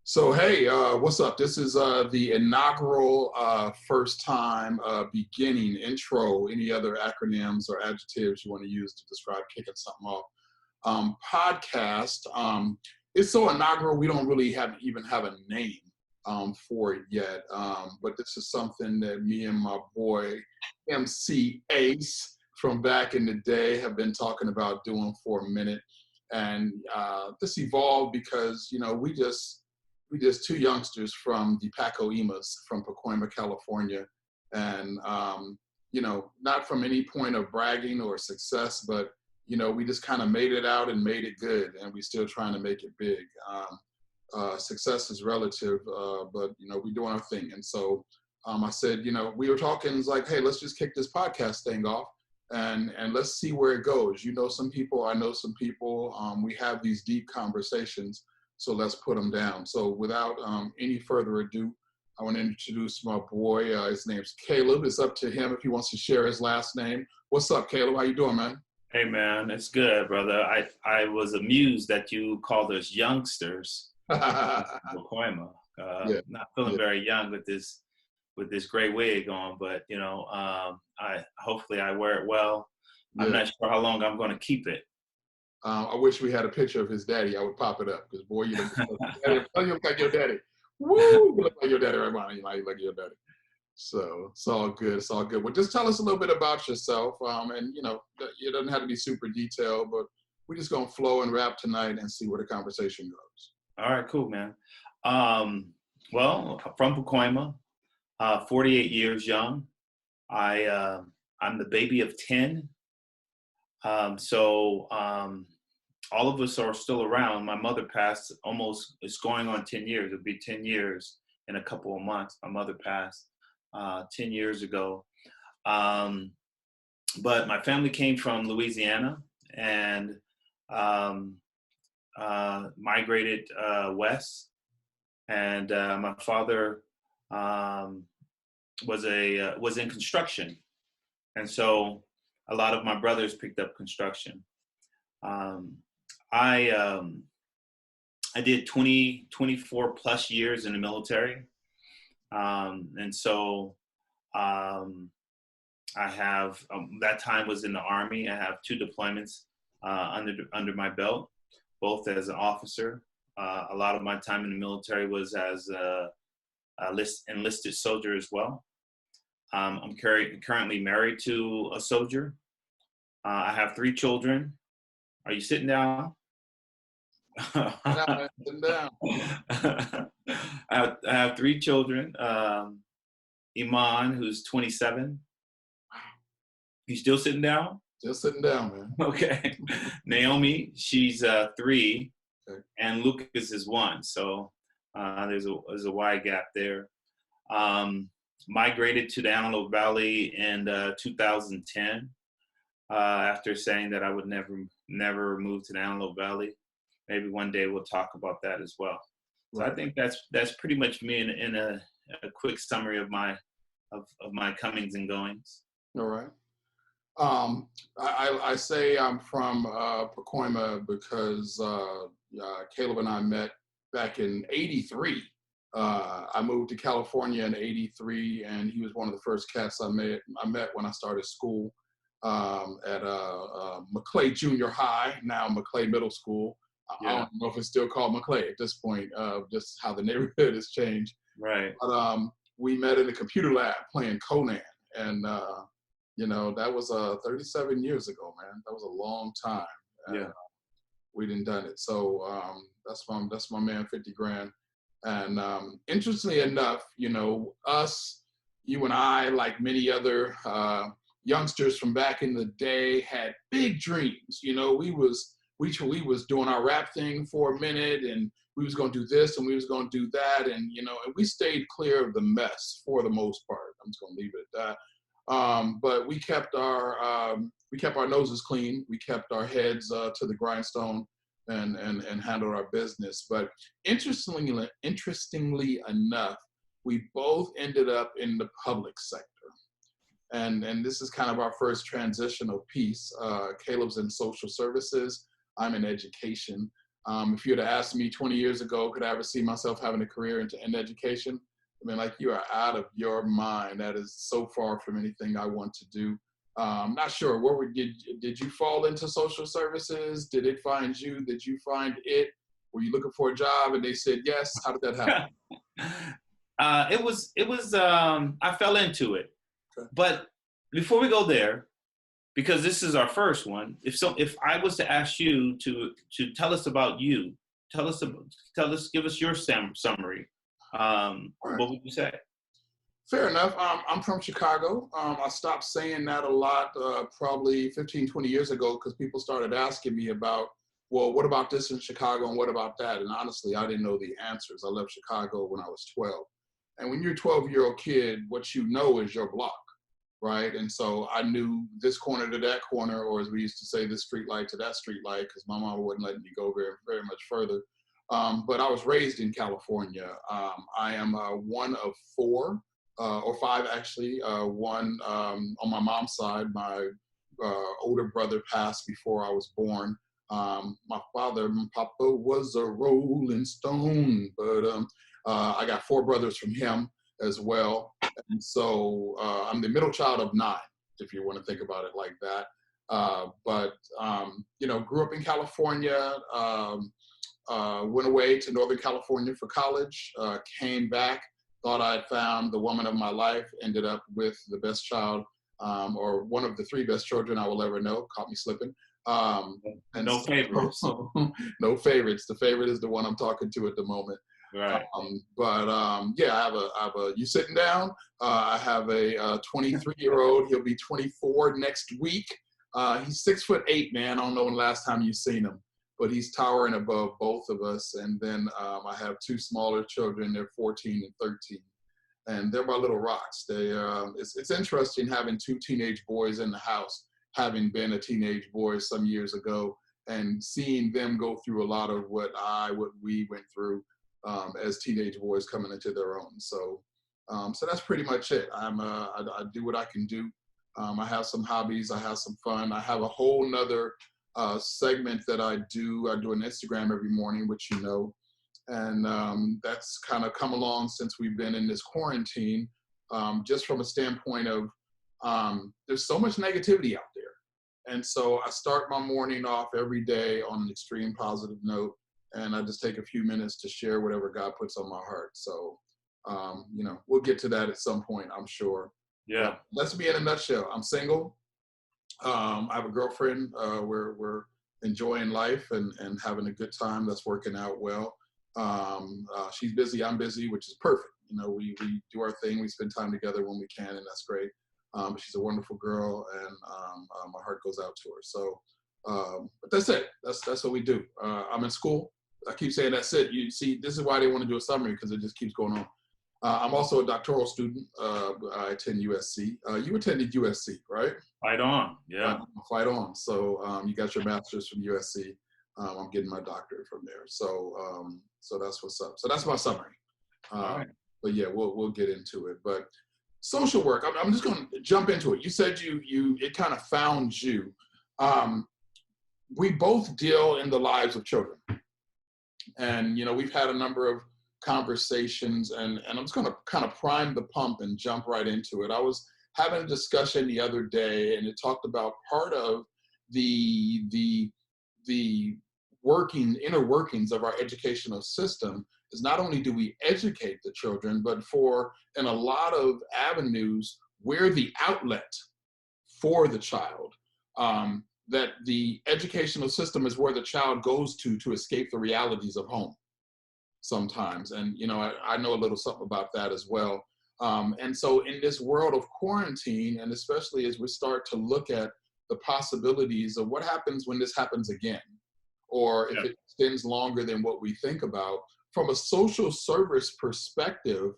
So, hey, what's up? This is the inaugural first time beginning intro, any other acronyms or adjectives you want to use to describe kicking something off. Podcast. It's so inaugural, we don't really even have a name for it yet. But this is something that me and my boy, MC Ace, from back in the day have been talking about doing for a minute. And this evolved because, we just two youngsters from the Pacoimas from Pacoima, California. And, not from any point of bragging or success, but, we just kind of made it out and made it good. And we still trying to make it big. Success is relative, but, we're doing our thing. And so I said, we were talking, it's like, hey, let's just kick this podcast thing off. And let's see where it goes. You know some people, I know some people. We have these deep conversations. So let's put them down. So without any further ado, I want to introduce my boy. His name's Caleb. It's up to him if he wants to share his last name. What's up, Caleb? How you doing, man? Hey man, it's good, brother. I was amused that you called us youngsters. Pacoima. Yeah, Not feeling yeah, very young with this gray wig on, but I hopefully I wear it well. I'm yeah. not sure how long I'm going to keep it. I wish we had a picture of his daddy. I would pop it up because, boy, you look like your daddy. Woo! You look like your daddy right now. You look like your daddy. So it's all good. It's all good. Well, just tell us a little bit about yourself. And, it doesn't have to be super detailed, but we're just going to flow and rap tonight and see where the conversation goes. All right, cool, man. Well, from Pacoima, 48 years young. I'm the baby of 10. All of us are still around. My mother passed it's going on 10 years. It'll be 10 years in a couple of months. My mother passed 10 years ago. But my family came from Louisiana and migrated west. And my father was in construction. And so a lot of my brothers picked up construction. I did 24 plus years in the military. And so I have, that time was in the Army. I have 2 deployments under my belt, both as an officer. A lot of my time in the military was as a enlisted soldier as well. I'm currently married to a soldier. I have 3 children. Are you sitting down? Sitting down. I have 3 children. Iman, who's 27. You still sitting down? Just sitting down, man. Okay. Naomi, she's 3, Okay. and Lucas is 1. So there's a wide gap there. Migrated to the Antelope Valley in 2010 after saying that I would never move to the Antelope Valley. Maybe one day we'll talk about that as well. So Right. I think that's pretty much me in a quick summary of my comings and goings. All right. I say I'm from Pacoima because Caleb and I met back in '83. I moved to California in '83, and he was one of the first cats I met when I started school at McClay Junior High, now McClay Middle School. Yeah. I don't know if it's still called McClay at this point, just how the neighborhood has changed. Right. But we met in the computer lab playing Conan, and that was 37 years ago, man. That was a long time. Yeah. We didn't done it. So that's my man, 50 grand. And interestingly enough, us, you and I, like many other youngsters from back in the day, had big dreams. We was doing our rap thing for a minute, and we was going to do this and we was going to do that, and and we stayed clear of the mess for the most part. I'm just going to leave it at that. But we kept our noses clean. We kept our heads to the grindstone and handled our business. But interestingly enough, we both ended up in the public sector. And this is kind of our first transitional piece. Caleb's in social services. I'm in education. If you had asked me 20 years ago, could I ever see myself having a career in education? I mean, like, you are out of your mind. That is so far from anything I want to do. Not sure. Did you fall into social services? Did it find you? Did you find it? Were you looking for a job and they said yes? How did that happen? I fell into it. Okay. But before we go there, because this is our first one, if I was to ask you to tell us about you, give us your summary, Right. what would you say? Fair enough. I'm from Chicago. I stopped saying that a lot probably 15, 20 years ago because people started asking me about, well, what about this in Chicago and what about that? And honestly, I didn't know the answers. I left Chicago when I was 12. And when you're a 12-year-old kid, what you know is your block, right? And so I knew this corner to that corner, or as we used to say, this street light to that street light, because my mama wouldn't let me go very, very much further. But I was raised in California. I am one of four or five, actually. One on my mom's side, my older brother passed before I was born. My father, my papa, was a rolling stone, but I got four brothers from him as well. And so I'm the middle child of nine, if you want to think about it like that. But grew up in California, went away to Northern California for college, came back, thought I had found the woman of my life, ended up with the best child, or one of the three best children I will ever know, caught me slipping. No favorites. No favorites. The favorite is the one I'm talking to at the moment. Right. Yeah, I have a, you sitting down? I have a 23-year-old. He'll be 24 next week. He's 6'8", man. I don't know when the last time you've seen him, but he's towering above both of us. And then I have two smaller children. They're 14 and 13. And they're my little rocks. It's interesting having two teenage boys in the house, having been a teenage boy some years ago, and seeing them go through a lot of what we went through as teenage boys coming into their own. So that's pretty much it. I do what I can do. I have some hobbies. I have some fun. I have a whole nother segment that I do. I do an Instagram every morning, which you know, and that's kind of come along since we've been in this quarantine, just from a standpoint of there's so much negativity out there. And so I start my morning off every day on an extreme positive note, and I just take a few minutes to share whatever God puts on my heart. So, we'll get to that at some point, I'm sure. Yeah. But that's me in a nutshell. I'm single. I have a girlfriend. We're enjoying life and having a good time. That's working out well. She's busy. I'm busy, which is perfect. We do our thing. We spend time together when we can, and that's great. She's a wonderful girl, and my heart goes out to her. So, but that's it. That's what we do. I'm in school. I keep saying that's it. You see, this is why they want to do a summary, because it just keeps going on. I'm also a doctoral student. I attend USC. You attended USC, right? Fight on. Yeah. Fight on. So you got your master's from USC. I'm getting my doctorate from there. So that's what's up. So that's my summary. All right. But yeah, we'll get into it. But social work, I'm just going to jump into it. You said it kind of found you. We both deal in the lives of children. And, we've had a number of conversations, and I'm just going to kind of prime the pump and jump right into it. I was having a discussion the other day, and it talked about part of the inner workings of our educational system is not only do we educate the children, but in a lot of avenues, we're the outlet for the child. That the educational system is where the child goes to escape the realities of home sometimes. And, I know a little something about that as well. And so in this world of quarantine, and especially as we start to look at the possibilities of what happens when this happens again, or if it extends longer than what we think about, from a social service perspective,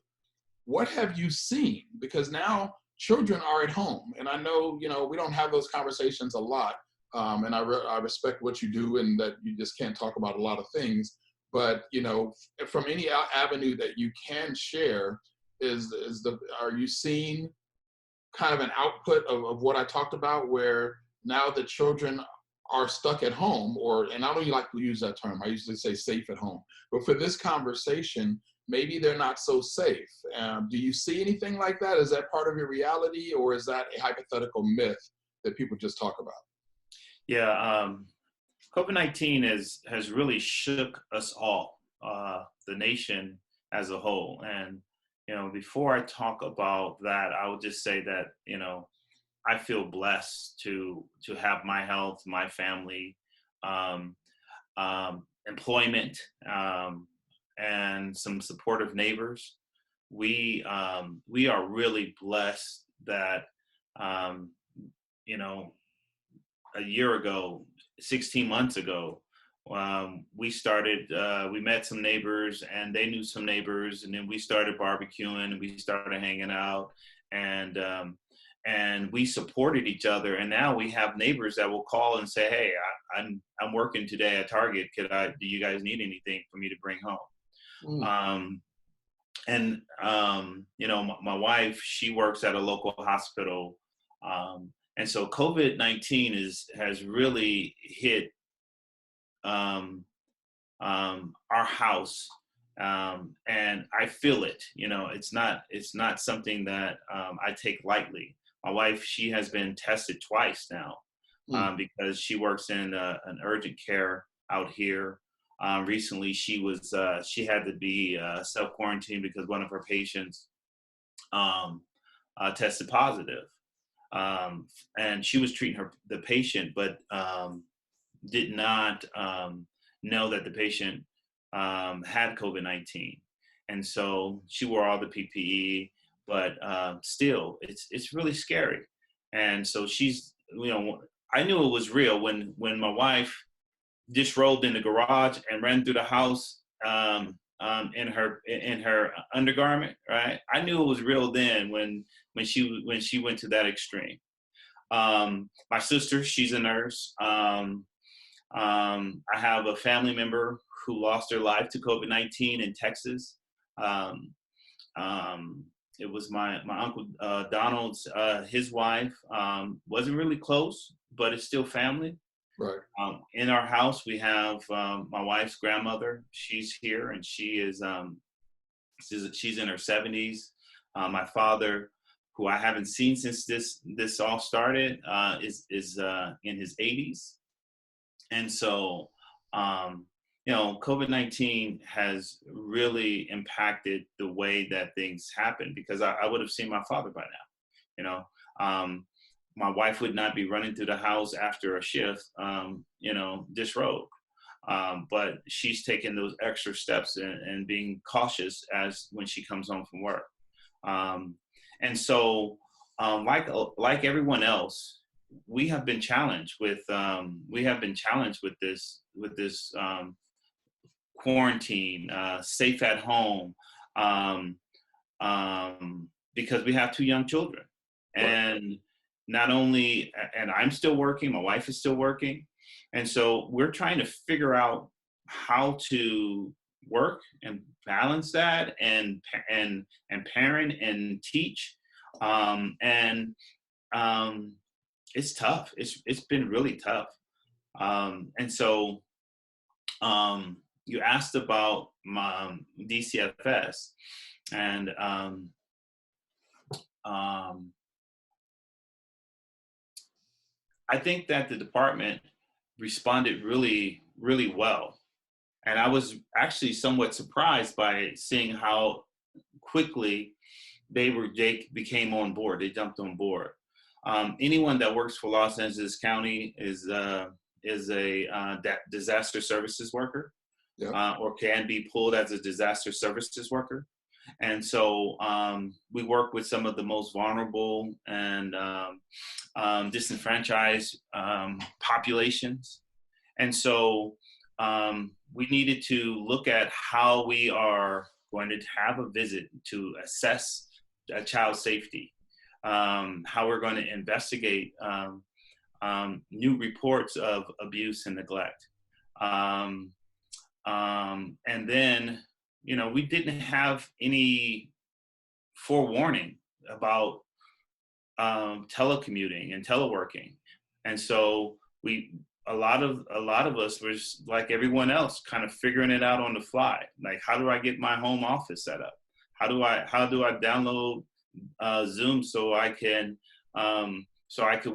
what have you seen? Because now children are at home, and I know, we don't have those conversations a lot. And I respect what you do, and that you just can't talk about a lot of things. But, from any avenue that you can share, are you seeing kind of an output of what I talked about, where now the children are stuck at home, or, and I don't like to use that term, I usually say safe at home, but for this conversation, maybe they're not so safe. Do you see anything like that? Is that part of your reality, or is that a hypothetical myth that people just talk about? Yeah, COVID-19 has really shook us all, the nation as a whole. And before I talk about that, I would just say that I feel blessed to have my health, my family, um, employment, and some supportive neighbors. We are really blessed that um, you know a year ago, 16 months ago, we met some neighbors and they knew some neighbors, and then we started barbecuing and we started hanging out, and we supported each other. And now we have neighbors that will call and say, "Hey, I'm working today at Target. Do you guys need anything for me to bring home?" Mm, Um, and my wife, she works at a local hospital, and so COVID-19 has really hit our house, and I feel it. It's not something that I take lightly. My wife, she has been tested twice now, mm, because she works in an urgent care out here. Recently, she had to be self quarantined because one of her patients um, tested positive, and she was treating the patient, but did not know that the patient had COVID-19, and so she wore all the PPE, but still, it's really scary. And so I knew it was real when my wife disrobed in the garage and ran through the house, in her undergarment. Right, I knew it was real then when she went to that extreme. My sister, she's a nurse. I have a family member who lost their life to COVID-19 in Texas. Um, it was my uncle Donald's, his wife. Wasn't really close, but it's still family. right. In our house, we have my wife's grandmother. She's here, and she's in her 70s. My father, who I haven't seen since this all started, is in his 80s. And so, COVID-19 has really impacted the way that things happen, because I would have seen my father by now. You know, um, my wife would not be running through the house after a shift, disrobed. But she's taking those extra steps and being cautious as when she comes home from work. Um, and so, like everyone else, we have been challenged with this quarantine, safe at home, um, because we have two young children, Right. and not only, and I'm still working, my wife is still working, and so we're trying to figure out how to work and balance that, and parent and teach, and um, it's tough. It's been really tough. And so, you asked about my DCFS, and um, I think that the department responded really, really well. And I was actually somewhat surprised by seeing how quickly they became on board. They jumped on board. Anyone that works for Los Angeles County is a disaster services worker, Yeah. or can be pulled as a disaster services worker. And so, we work with some of the most vulnerable and disenfranchised populations. And so, we needed to look at how we are going to have a visit to assess child safety, how we're going to investigate new reports of abuse and neglect. Um, and then, we didn't have any forewarning about telecommuting and teleworking. And so a lot of us were just like everyone else, kind of figuring it out on the fly. Like, how do I get my home office set up? How do I download Zoom so I can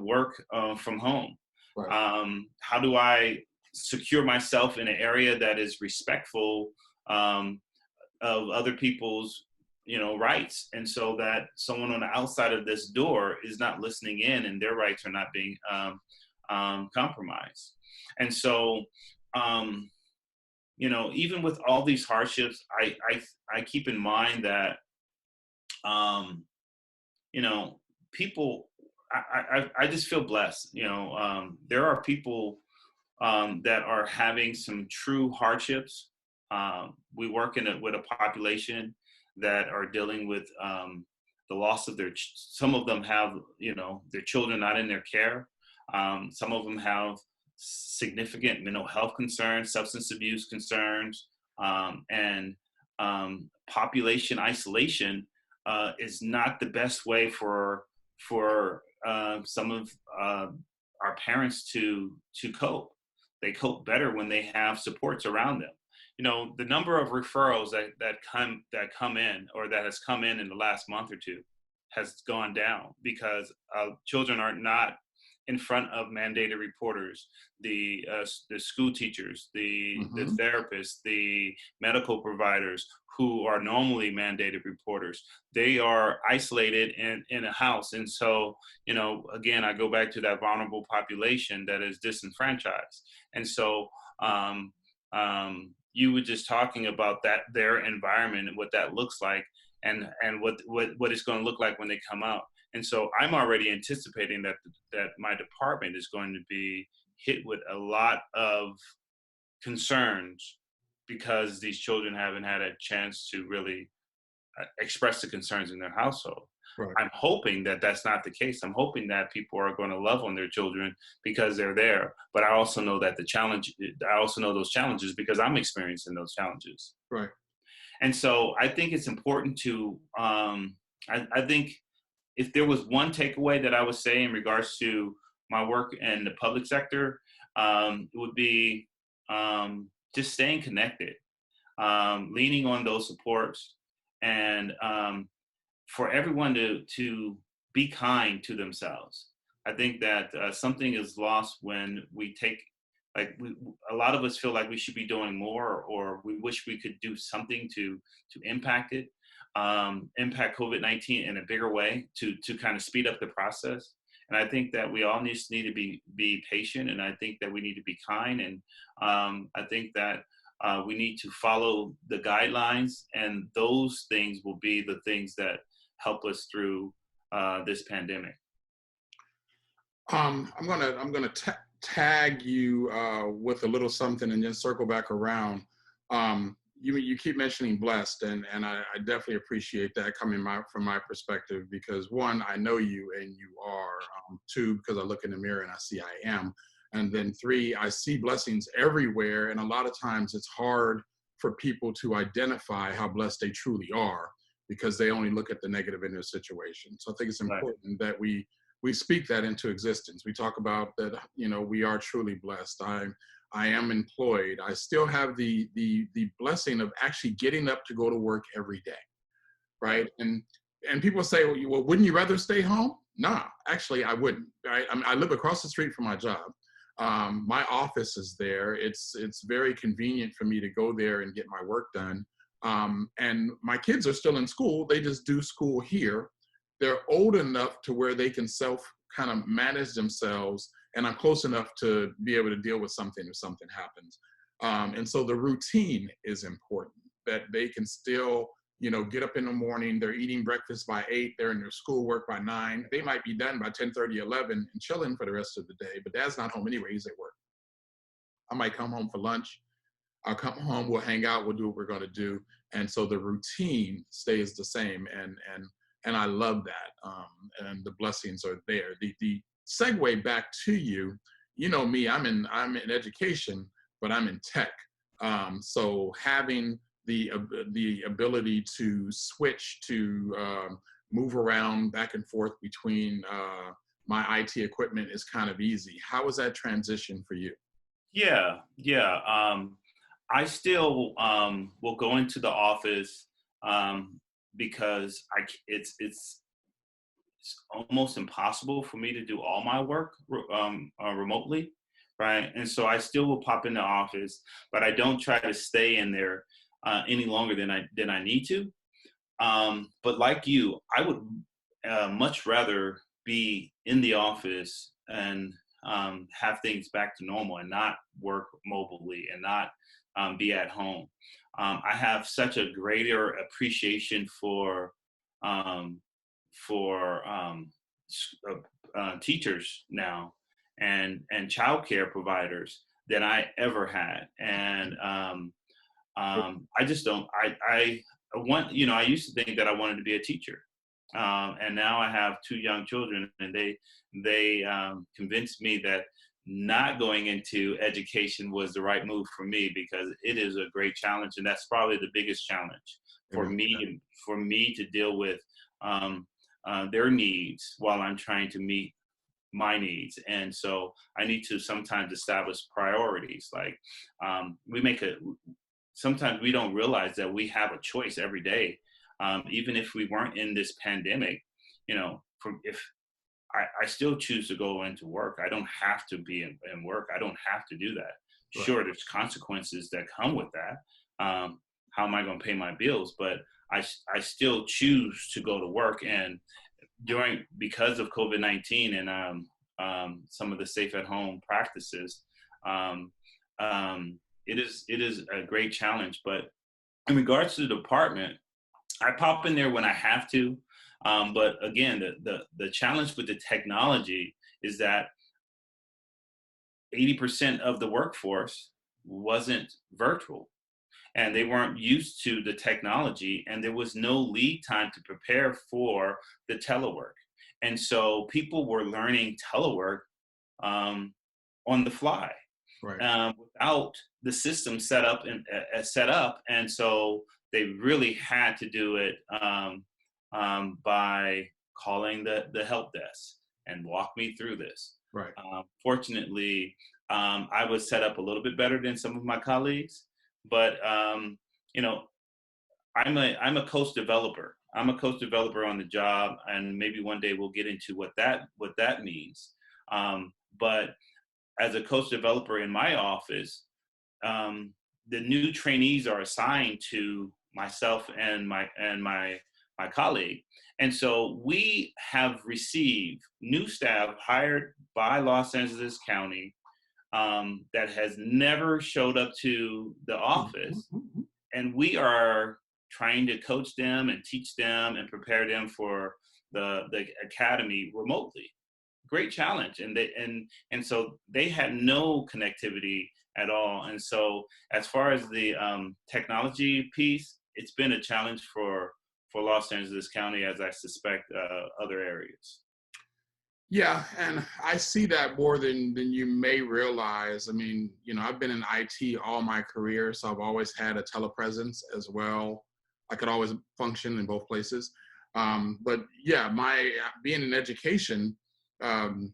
work from home? Right. How do I secure myself in an area that is respectful of other people's rights, and so that someone on the outside of this door is not listening in and their rights are not being compromised. And so even with all these hardships, I keep in mind that people, I just feel blessed. There are people that are having some true hardships. We work with a population that are dealing with the loss of some of them have, their children not in their care. Some of them have significant mental health concerns, substance abuse concerns, and population isolation is not the best way for some of our parents to cope. They cope better when they have supports around them. The number of referrals that come in, or that has come in the last month or two, has gone down because children are not in front of mandated reporters, the school teachers, the therapists, the medical providers who are normally mandated reporters. They are isolated in a house. And so, again, I go back to that vulnerable population that is disenfranchised. And so you were just talking about their environment and what that looks like, and what it's going to look like when they come out. And so I'm already anticipating that my department is going to be hit with a lot of concerns because these children haven't had a chance to really express the concerns in their household. Right. I'm hoping that that's not the case. I'm hoping that people are going to love on their children because they're there. But I also know that I also know those challenges because I'm experiencing those challenges. Right. And so I think it's important to, I think if there was one takeaway that I would say in regards to my work in the public sector, it would be just staying connected, leaning on those supports, and for everyone to be kind to themselves. I think that something is lost when we take, a lot of us feel like we should be doing more, or we wish we could do something to impact it, impact COVID-19 in a bigger way to kind of speed up the process. And I think that we all need to be patient, and I think that we need to be kind, and I think that we need to follow the guidelines, and those things will be the things that help us through this pandemic. I'm gonna tag you with a little something and then circle back around. You keep mentioning blessed, and I definitely appreciate that coming from my perspective, because one, I know you and you are. Two, because I look in the mirror and I see I am. And then three, I see blessings everywhere. And a lot of times it's hard for people to identify how blessed they truly are because they only look at the negative in their situation. So I think it's important that we speak that into existence. We talk about that, we are truly blessed. I am employed. I still have the blessing of actually getting up to go to work every day, right? And people say, well, wouldn't you rather stay home? Nah, actually, I wouldn't. Right? I live across the street from my job. My office is there. It's very convenient for me to go there and get my work done. And my kids are still in school. They just do school here. They're old enough to where they can kind of manage themselves, and I'm close enough to be able to deal with something if something happens. And so the routine is important, that they can still, get up in the morning, they're eating breakfast by 8, they're in their schoolwork by 9. They might be done by 10:30, 11 and chilling for the rest of the day, but Dad's not home anyway, he's at work. I might come home for lunch. I'll come home, we'll hang out, we'll do what we're going to do. And so the routine stays the same. And I love that. And the blessings are there. The segue back to you, me, I'm in education, but I'm in tech. So having the ability to switch to move around back and forth between my IT equipment is kind of easy. How was that transition for you? Yeah, yeah. I still will go into the office um, because it's almost impossible for me to do all my work remotely, right? And so I still will pop in the office, but I don't try to stay in there any longer than I need to. But like you, I would much rather be in the office and have things back to normal and not work mobilely and not be at home. I have such a greater appreciation um, for teachers now and childcare providers than I ever had, and I just don't. I used to think that I wanted to be a teacher, and now I have two young children, and they convinced me that not going into education was the right move for me because it is a great challenge, and that's probably the biggest challenge for Amen. me to deal with their needs while I'm trying to meet my needs. And so I need to sometimes establish priorities. Like we make a sometimes we don't realize that we have a choice every day. Even if we weren't in this pandemic, if I still choose to go into work, I don't have to be in work. I don't have to do that. Right. Sure, there's consequences that come with that. How am I going to pay my bills? But I still choose to go to work. And because of COVID-19 and some of the safe at home practices, um, it is a great challenge. But in regards to the department, I pop in there when I have to. But again, the challenge with the technology is that 80% of the workforce wasn't virtual and they weren't used to the technology, and there was no lead time to prepare for the telework. And so people were learning telework um, on the fly Right. without the system set up, and so they really had to do it by calling the help desk and walk me through this. Right. Fortunately, I was set up a little bit better than some of my colleagues, but you know, I'm a coach developer. I'm a coach developer on the job, and maybe one day we'll get into what that means. But as a coach developer in my office, the new trainees are assigned to myself and my colleague, and so we have received new staff hired by Los Angeles County that has never showed up to the office, and we are trying to coach them and teach them and prepare them for the academy remotely. Great challenge, and so they had no connectivity at all. And so as far as the technology piece, it's been a challenge for Los Angeles County, as I suspect other areas. Yeah, and I see that more than you may realize. I mean, I've been in IT all my career, so I've always had a telepresence as well. I could always function in both places. But yeah, my being in education, um,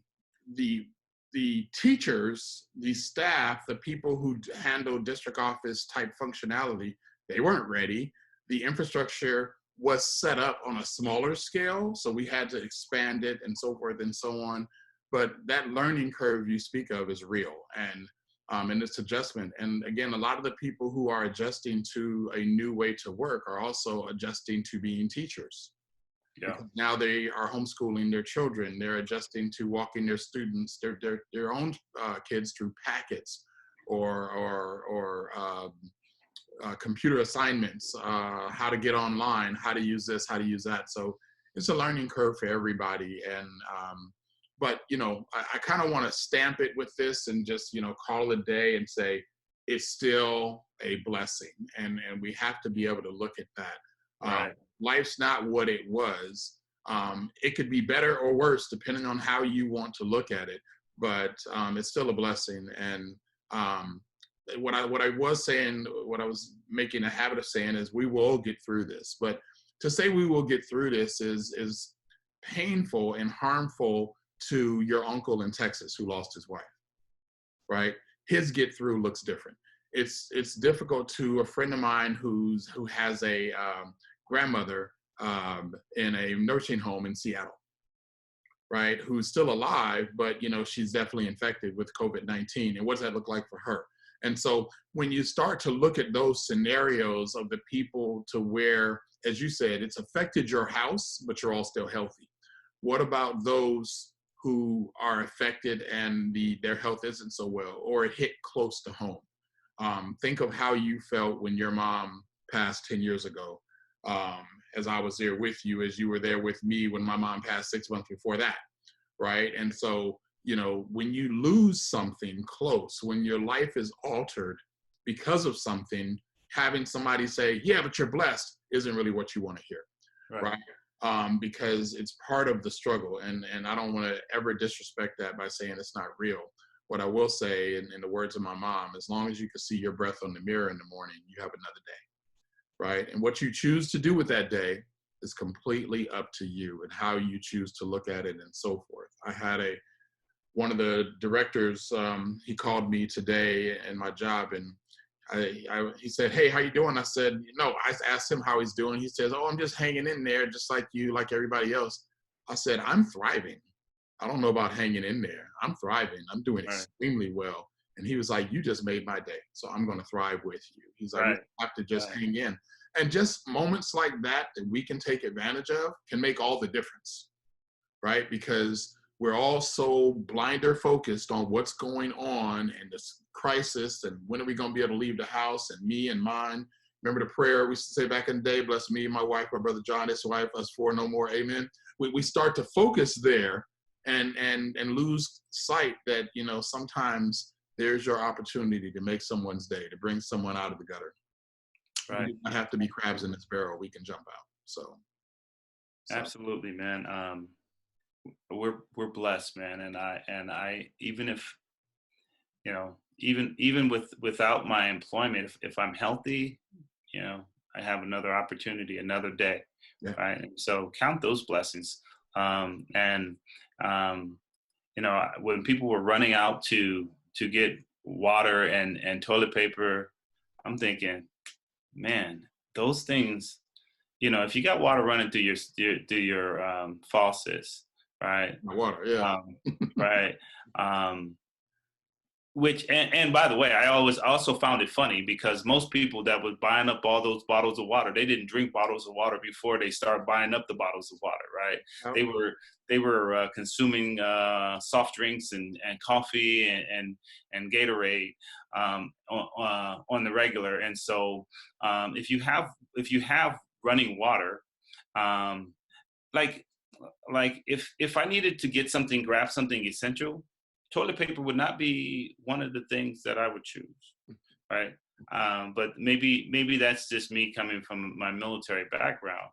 the the teachers, the staff, the people who handle district office type functionality, they weren't ready. The infrastructure was set up on a smaller scale, so we had to expand it and so forth and so on. But that learning curve you speak of is real, and it's adjustment. And again, a lot of the people who are adjusting to a new way to work are also adjusting to being teachers, Yeah. because now they are homeschooling their children. They're adjusting to walking their students, their own kids through packets or computer assignments, how to get online, how to use this, how to use that. So it's a learning curve for everybody. And but I kind of want to stamp it with this and just call it a day and say it's still a blessing, and we have to be able to look at that. Right. Life's not what it was. It could be better or worse depending on how you want to look at it, but it's still a blessing. And what I was saying, what I was making a habit of saying is we will get through this. But to say we will get through this is painful and harmful to your uncle in Texas who lost his wife, right? His get through looks different. It's difficult to a friend of mine who has a grandmother in a nursing home in Seattle, right? Who's still alive, but she's definitely infected with COVID-19. And what does that look like for her? And so when you start to look at those scenarios of the people to where, as you said, it's affected your house, but you're all still healthy. What about those who are affected and their health isn't so well, or it hit close to home? Think of how you felt when your mom passed 10 years ago, as I was there with you, as you were there with me when my mom passed 6 months before that, right? And so, when you lose something close, when your life is altered because of something, having somebody say, yeah, but you're blessed, isn't really what you want to hear, right? Because it's part of the struggle. And I don't want to ever disrespect that by saying it's not real. What I will say, in the words of my mom, as long as you can see your breath on the mirror in the morning, you have another day, right? And what you choose to do with that day is completely up to you, and how you choose to look at it and so forth. I had one of the directors, he called me today in my job, and he said, hey, how you doing? I said, I asked him how he's doing. He says, oh, I'm just hanging in there, just like you, like everybody else. I said, I'm thriving. I don't know about hanging in there. I'm thriving. I'm doing extremely well. And he was like, you just made my day, so I'm going to thrive with you. He's like, we have to just hang in. And just moments like that we can take advantage of can make all the difference, right? Because we're all so blinder focused on what's going on and this crisis and when are we going to be able to leave the house, and me and mine. Remember the prayer we used to say back in the day, bless me, my wife, my brother John, his wife, us four, no more, amen. We start to focus there and lose sight that, sometimes there's your opportunity to make someone's day, to bring someone out of the gutter. Right. We don't have to be crabs in this barrel. We can jump out. So. Absolutely, man. We're blessed, man. And I even if, even without my employment, if I'm healthy, I have another opportunity, another day. Yeah. Right. And so count those blessings. When people were running out to get water and toilet paper, I'm thinking, man, those things, if you got water running through your faucets, right? Water, yeah. Right. Which, and by the way, I also found it funny because most people that was buying up all those bottles of water, they didn't drink bottles of water before they started buying up the bottles of water, right? Oh. They were consuming soft drinks and coffee and Gatorade on the regular. And so if you have running water, like if I needed to grab something essential, toilet paper would not be one of the things that I would choose, right? But maybe that's just me coming from my military background.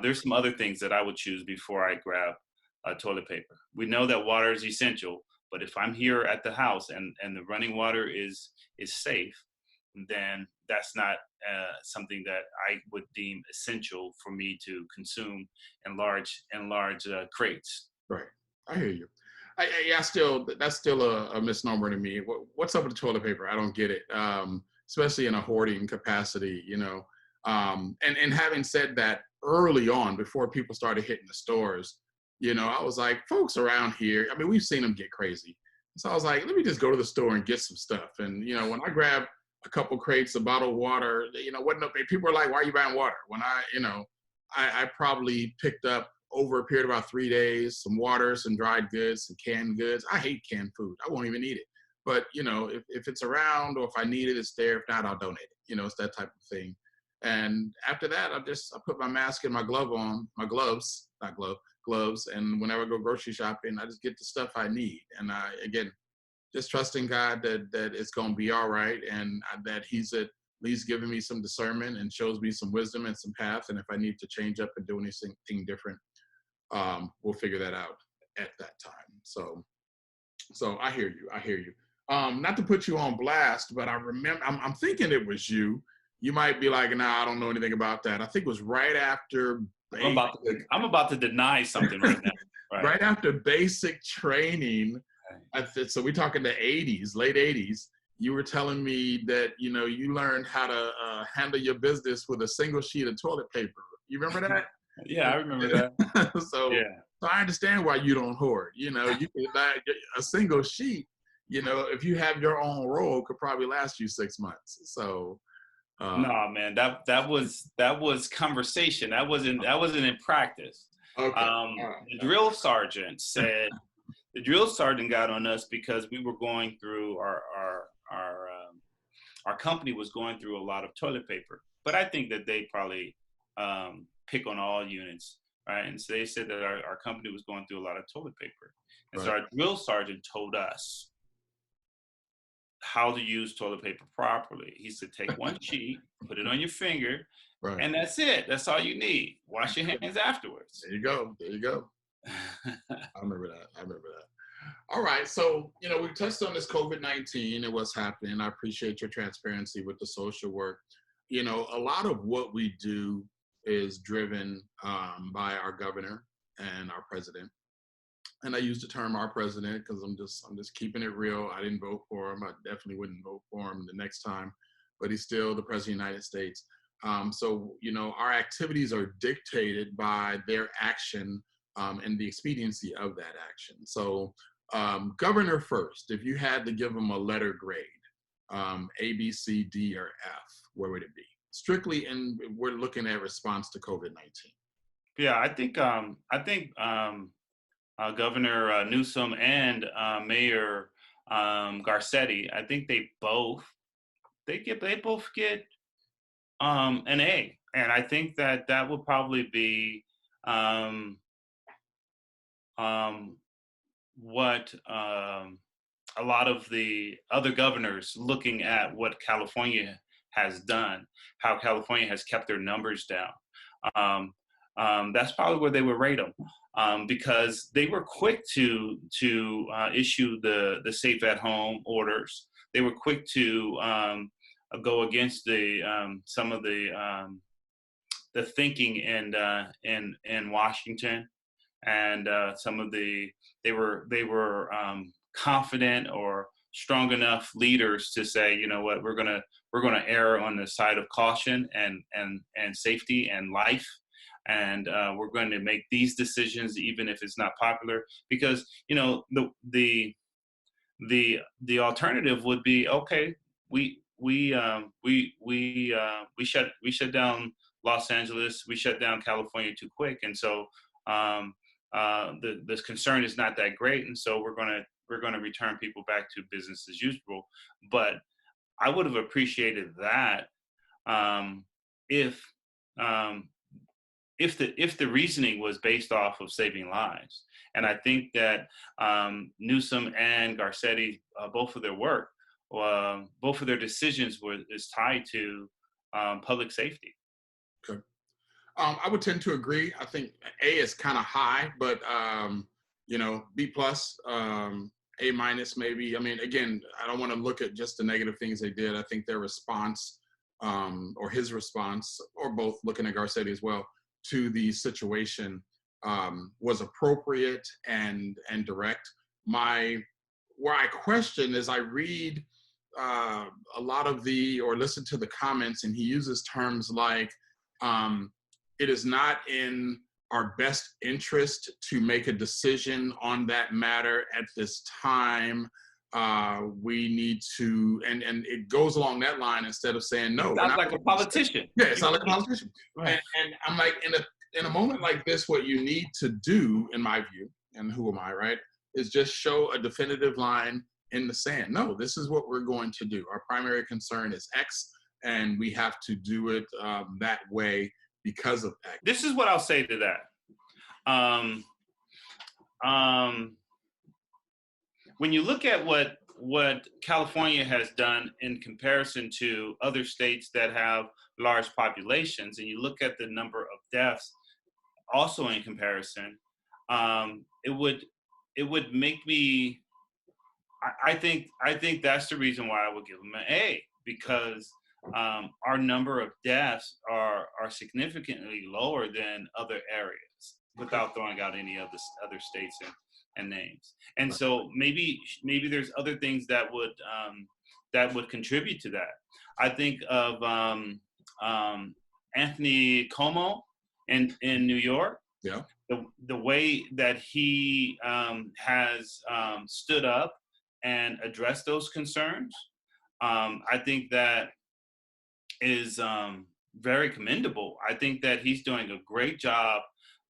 There's some other things that I would choose before I grab toilet paper. We know that water is essential, but if I'm here at the house and the running water is safe, then that's not something that I would deem essential for me to consume in large crates. Right, I hear you. That's still a misnomer to me. What's up with the toilet paper? I don't get it, especially in a hoarding capacity, And having said that, early on, before people started hitting the stores, I was like, folks around here, I mean, we've seen them get crazy. So I was like, let me just go to the store and get some stuff. And, when I grabbed a couple crates of bottled water, people were like, why are you buying water? When I probably picked up over a period of about 3 days, some water, some dried goods, some canned goods. I hate canned food. I won't even eat it. But, if it's around or if I need it, it's there. If not, I'll donate it. It's that type of thing. And after that, I put my mask and my gloves. And whenever I go grocery shopping, I just get the stuff I need. And again, just trusting God that it's going to be all right. And that he's at least giving me some discernment and shows me some wisdom and some path. And if I need to change up and do anything different, we'll figure that out at that time. So I hear you. Not to put you on blast, but I remember, I'm thinking it was you. You might be like, nah, I don't know anything about that. I think it was right after. I'm about to deny something right now. right after basic training, Right. so we're talking the 80s, late 80s, you were telling me that, you learned how to handle your business with a single sheet of toilet paper. You remember that? Yeah, I remember that. so, Yeah. so I understand why you don't hoard. You could buy a single sheet, if you have your own roll, could probably last you 6 months. So, No, man, that was conversation. That wasn't in practice. okay. All The right. drill sergeant said the drill sergeant got on us because we were going through our company was going through a lot of toilet paper. But I think that they probably pick on all units, right? And so they said that our company was going through a lot of toilet paper, and so Right. our drill sergeant told us how to use toilet paper properly. He said, take one sheet, put it on your finger, Right. and that's it. That's all you need. Wash your hands afterwards. There you go. There you go. I remember that. I remember that. All right. So, we touched on this COVID-19 and what's happening. I appreciate your transparency with the social work. A lot of what we do is driven by our governor and our president. And I use the term our president because I'm just keeping it real. I didn't vote for him. I definitely wouldn't vote for him the next time, but he's still the president of the United States. So, our activities are dictated by their action and the expediency of that action. So, governor first, if you had to give him a letter grade, A, B, C, D, or F, where would it be? Strictly, and we're looking at response to COVID-19. Yeah, I think Governor Newsom and Mayor Garcetti, I think they both get an A, and I think that would probably be um, what a lot of the other governors looking at what California has done, how California has kept their numbers down. Um, that's probably where they would rate them, because they were quick to issue the safe at home orders. They were quick to go against some of the thinking in Washington, and some of they were confident or strong enough leaders to say, you know what, we're gonna err on the side of caution and safety and life, and we're going to make these decisions even if it's not popular, because the alternative would be, okay, we shut down Los Angeles, we shut down California too quick, and so the concern is not that great, and so we're gonna return people back to business as usual. But I would have appreciated that, um, if um, if the reasoning was based off of saving lives. And I think that Newsom and Garcetti, both of their work, both of their decisions is tied to public safety. Okay. I would tend to agree. I think A is kind of high, but B plus, A minus maybe. I mean, again, I don't want to look at just the negative things they did. I think their response, or his response, or both, looking at Garcetti as well, to the situation was appropriate and direct. Where I question is, I read a lot of or listen to the comments, and he uses terms like, it is not in our best interest to make a decision on that matter at this time. We need to, and it goes along that line, instead of saying no. Sounds like a politician. Yeah, it sounds like a politician. Right. And I'm like, in a moment like this, what you need to do, in my view, and who am I, right, is just show a definitive line in the sand. No, this is what we're going to do. Our primary concern is X, and we have to do it that way because of X. This is what I'll say to that. When you look at what California has done in comparison to other states that have large populations, and you look at the number of deaths also in comparison, it would make me. I think that's the reason why I would give them an A, because our number of deaths are significantly lower than other areas. without throwing out any of the other states and names. And Right. so maybe there's other things that would contribute to that. I think of Anthony Como in New York. Yeah. The way that he has stood up and addressed those concerns, I think that is very commendable. I think that he's doing a great job,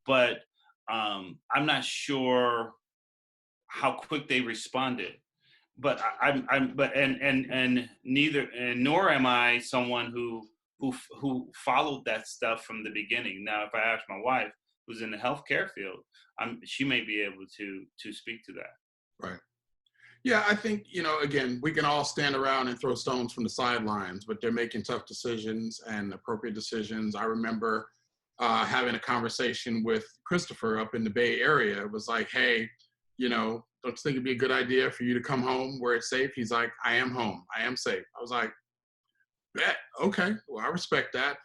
but I'm not sure how quick they responded. But and neither and nor am I someone who followed that stuff from the beginning. Now, if I ask my wife, who's in the healthcare field, she may be able to speak to that. Right. Yeah, I think, again, we can all stand around and throw stones from the sidelines, but they're making tough decisions and appropriate decisions. I remember having a conversation with Christopher up in the Bay Area. It was like, hey, don't you think it'd be a good idea for you to come home where it's safe? He's like, I am home. I am safe. I was like, bet. Okay. Well, I respect that.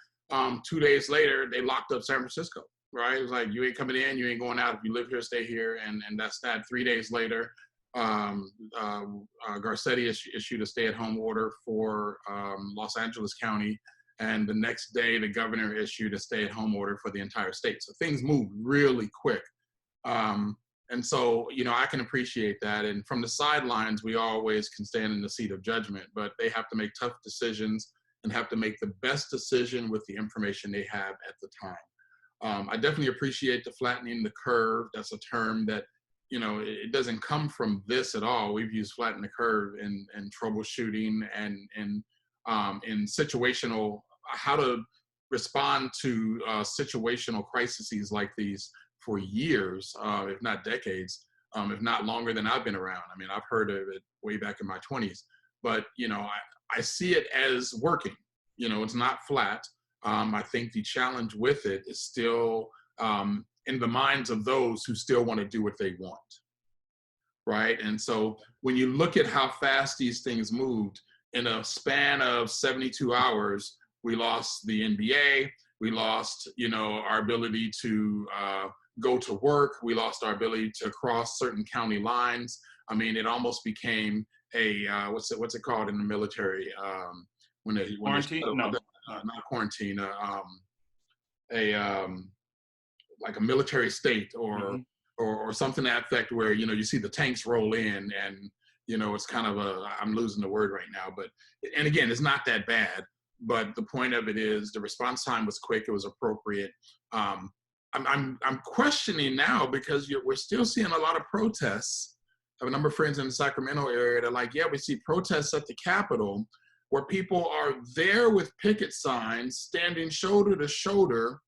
2 days later, they locked up San Francisco, right? It was like, you ain't coming in, you ain't going out. If you live here, stay here. And that's that. 3 days later, Garcetti issued a stay-at-home order for Los Angeles County, and the next day the governor issued a stay-at-home order for the entire state. So things moved really quick, and so I can appreciate that. And from the sidelines, we always can stand in the seat of judgment, but they have to make tough decisions and have to make the best decision with the information they have at the time. I definitely appreciate the flattening the curve. That's a term that it doesn't come from this at all. We've used flatten the curve in troubleshooting and in situational, how to respond to situational crises like these for years, if not decades, if not longer than I've been around. I mean, I've heard of it way back in my 20s, but I see it as working. It's not flat. I think the challenge with it is still in the minds of those who still want to do what they want, right? And so when you look at how fast these things moved, in a span of 72 hours, we lost the NBA, we lost, our ability to go to work, we lost our ability to cross certain county lines. I mean, it almost became a, what's it called in the military? Quarantine? No. Not quarantine, like a military state or something to that effect, where you see the tanks roll in and it's kind of I'm losing the word right now, but and again, it's not that bad, but the point of it is the response time was quick, it was appropriate. I'm questioning now because we're still seeing a lot of protests. I have a number of friends in the Sacramento area that are like, yeah, we see protests at the Capitol where people are there with picket signs standing shoulder to shoulder,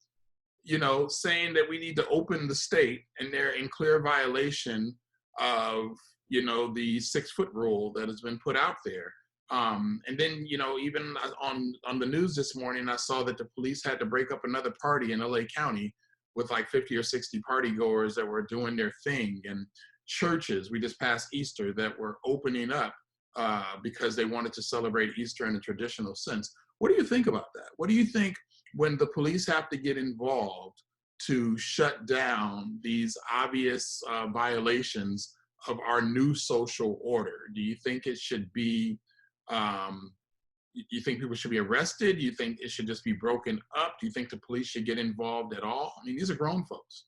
saying that we need to open the state, and they're in clear violation of, the 6-foot rule that has been put out there. And then, even on the news this morning, I saw that the police had to break up another party in LA County with like 50 or 60 party goers that were doing their thing, and churches, we just passed Easter, that were opening up because they wanted to celebrate Easter in a traditional sense. What do you think about that? What do you think when the police have to get involved to shut down these obvious violations of our new social order? Do you think it should be, you think people should be arrested? Do you think it should just be broken up? Do you think the police should get involved at all? I mean, these are grown folks.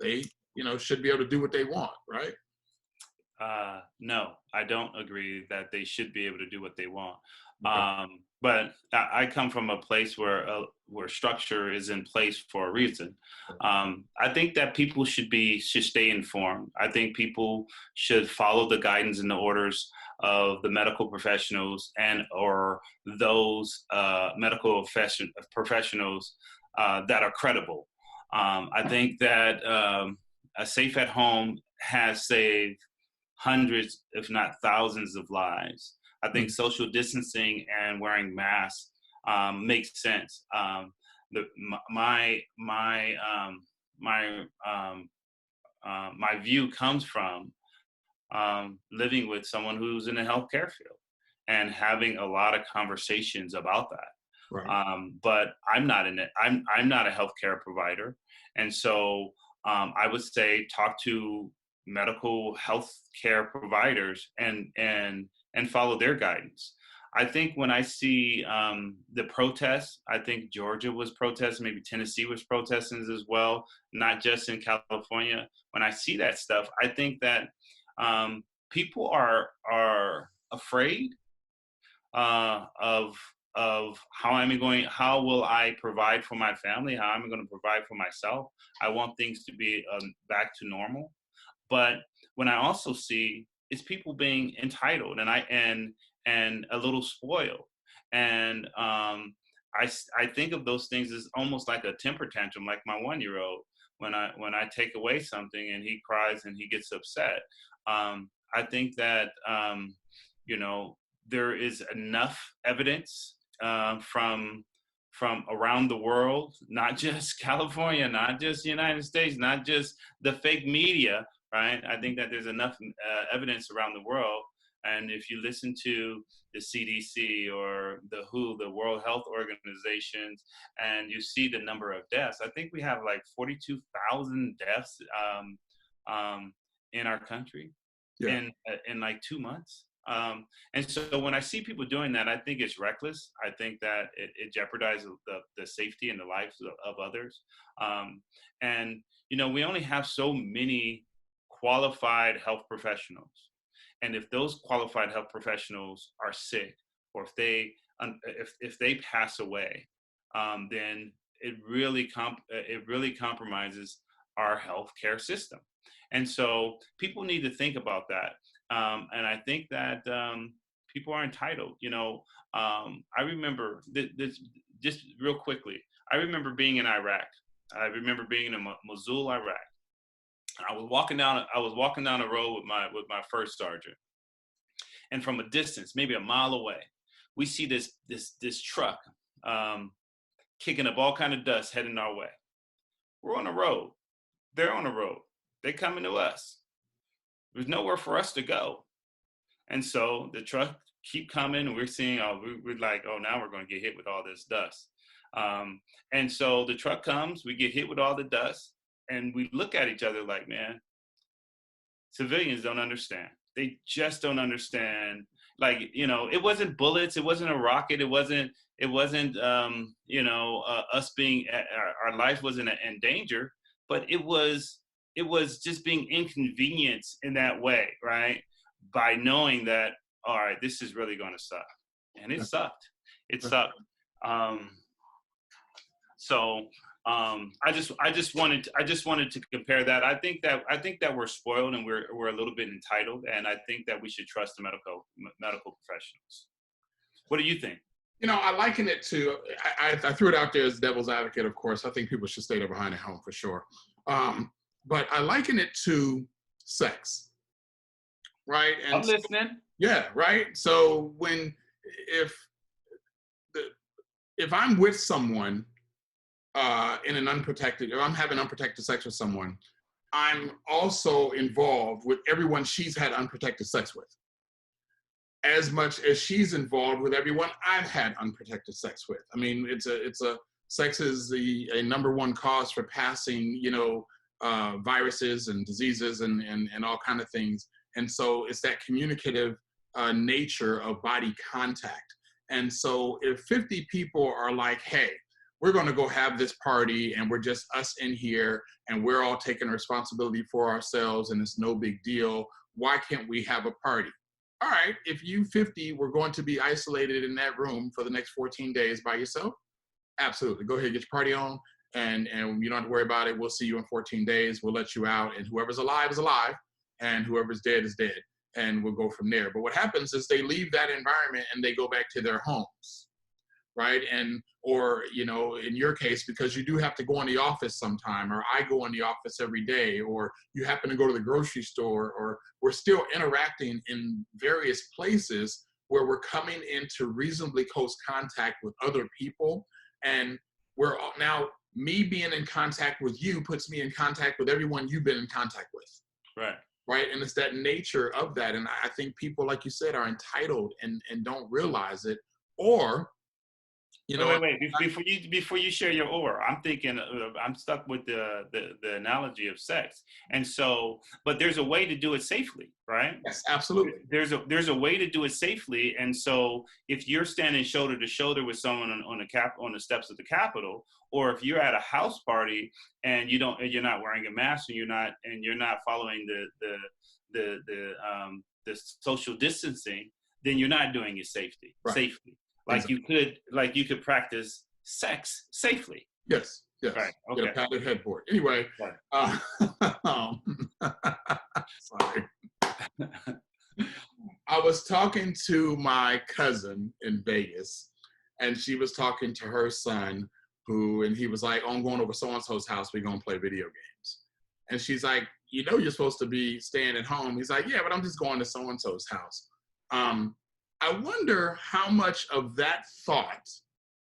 They, should be able to do what they want, right? No, I don't agree that they should be able to do what they want. Okay. But I come from a place where structure is in place for a reason. I think that people should stay informed. I think people should follow the guidance and the orders of the medical professionals or those medical professionals that are credible. I think that a safe at home has saved hundreds, if not thousands, of lives. I think social distancing and wearing masks makes sense. My view comes from living with someone who's in the healthcare field and having a lot of conversations about that. Right. But I'm not in it. I'm not a healthcare provider, and so I would say talk to medical health care providers and follow their guidance. I think when I see the protests, I think Georgia was protesting, maybe Tennessee was protesting as well, not just in California. When I see that stuff, I think that people are afraid of how will I provide for my family, how am I going to provide for myself. I want things to be back to normal. But when I also see is people being entitled and a little spoiled, and I think of those things as almost like a temper tantrum, like my 1-year-old. When I take away something and he cries and he gets upset, I think that you know there is enough evidence from around the world, not just California, not just the United States, not just the fake media, right? I think that there's enough evidence around the world. And if you listen to the CDC or the WHO, the World Health Organizations, and you see the number of deaths, I think we have like 42,000 deaths in our country Yeah. in like 2 months. And so when I see people doing that, I think it's reckless. I think that it jeopardizes the safety and the lives of others. And, we only have so many qualified health professionals. And if those qualified health professionals are sick, or if they pass away, then it really compromises our healthcare system. And so people need to think about that. And I think that people are entitled. I remember this just real quickly. I remember being in Iraq. I remember being in Mosul, Iraq. I was walking down the road with my first sergeant, and from a distance, maybe a mile away, we see this truck kicking up all kind of dust heading our way. We're on the road. They're on the road. They're coming to us. There's nowhere for us to go. And so the truck keep coming, and we're seeing, we're like, now we're going to get hit with all this dust. And so the truck comes, we get hit with all the dust, and we look at each other like, man, civilians don't understand. They just don't understand. Like, it wasn't bullets. It wasn't a rocket. It wasn't us being, our life wasn't in danger, but it was just being inconvenienced in that way, right? By knowing that, all right, this is really going to suck. And it sucked. It sucked. I just wanted to compare that. I think that we're spoiled and we're a little bit entitled, and I think that we should trust the medical professionals. What do you think? I liken it to, I threw it out there as devil's advocate, of course. I think people should stay there behind their home for sure. But I liken it to sex, right? And I'm listening. Yeah, right. So if I'm with someone in an unprotected, if I'm having unprotected sex with someone, I'm also involved with everyone she's had unprotected sex with, as much as she's involved with everyone I've had unprotected sex with. I mean, sex is a number one cause for passing, viruses and diseases and all kind of things. And so it's that communicative nature of body contact. And so if 50 people are like, hey, we're going to go have this party and we're just us in here and we're all taking responsibility for ourselves and it's no big deal, why can't we have a party? All right, if you 50 were going to be isolated in that room for the next 14 days by yourself, absolutely. Go ahead, get your party on, and you don't have to worry about it. We'll see you in 14 days. We'll let you out, and whoever's alive is alive, and whoever's dead is dead, and we'll go from there. But what happens is they leave that environment and they go back to their homes, right? Or, in your case, because you do have to go in the office sometime, or I go in the office every day, or you happen to go to the grocery store, or we're still interacting in various places where we're coming into reasonably close contact with other people. And now me being in contact with you puts me in contact with everyone you've been in contact with. Right. And it's that nature of that. And I think people, like you said, are entitled and don't realize it, or You Wait, know, wait, wait. Before you share your or, I'm thinking I'm stuck with the analogy of sex. And so, but there's a way to do it safely, right? yes, absolutely. There's a way to do it safely. And so, if you're standing shoulder to shoulder with someone on the steps of the Capitol, or if you're at a house party and you're not wearing a mask and you're not following the social distancing, then you're not doing it Right. safely. Exactly. Like you could practice sex safely. Yes. Right. Yes. Get a Okay. padded headboard. Anyway, Right. uh, um, sorry. I was talking to my cousin in Vegas, and she was talking to her son, and he was like, "Oh, I'm going over so and so's house. We're gonna play video games." And she's like, "You know, you're supposed to be staying at home." He's like, "Yeah, but I'm just going to so and so's house." Um, I wonder how much of that thought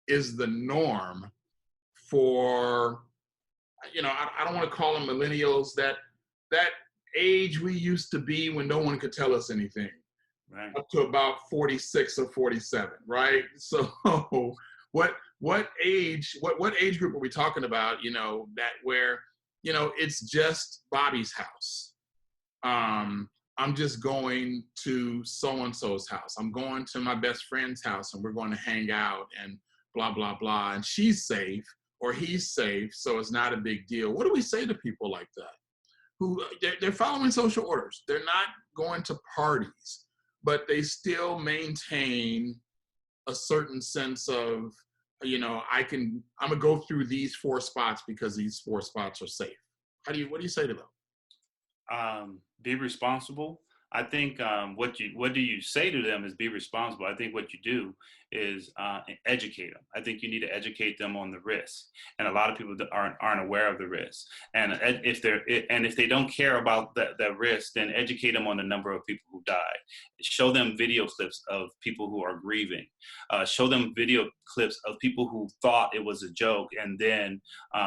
is the norm for, I don't want to call them millennials, that age we used to be when no one could tell us anything, Right. up to about 46 or 47, right? So what age group are we talking about, that where, it's just Bobby's house. I'm just going to so and so's house. I'm going to my best friend's house and we're going to hang out and blah, blah, blah. And she's safe or he's safe, so it's not a big deal. What do we say to people like that? They're following social orders. They're not going to parties, but they still maintain a certain sense of, I'm gonna go through these 4 spots because these 4 spots are safe. What do you say to them? Be responsible. I think what do you say to them is be responsible. I think what you do is educate them. I think you need to educate them on the risks, and a lot of people that aren't aware of the risks. And if they don't care about the risk, then educate them on the number of people who died. Show them video clips of people who are grieving. Show them video clips of people who thought it was a joke and then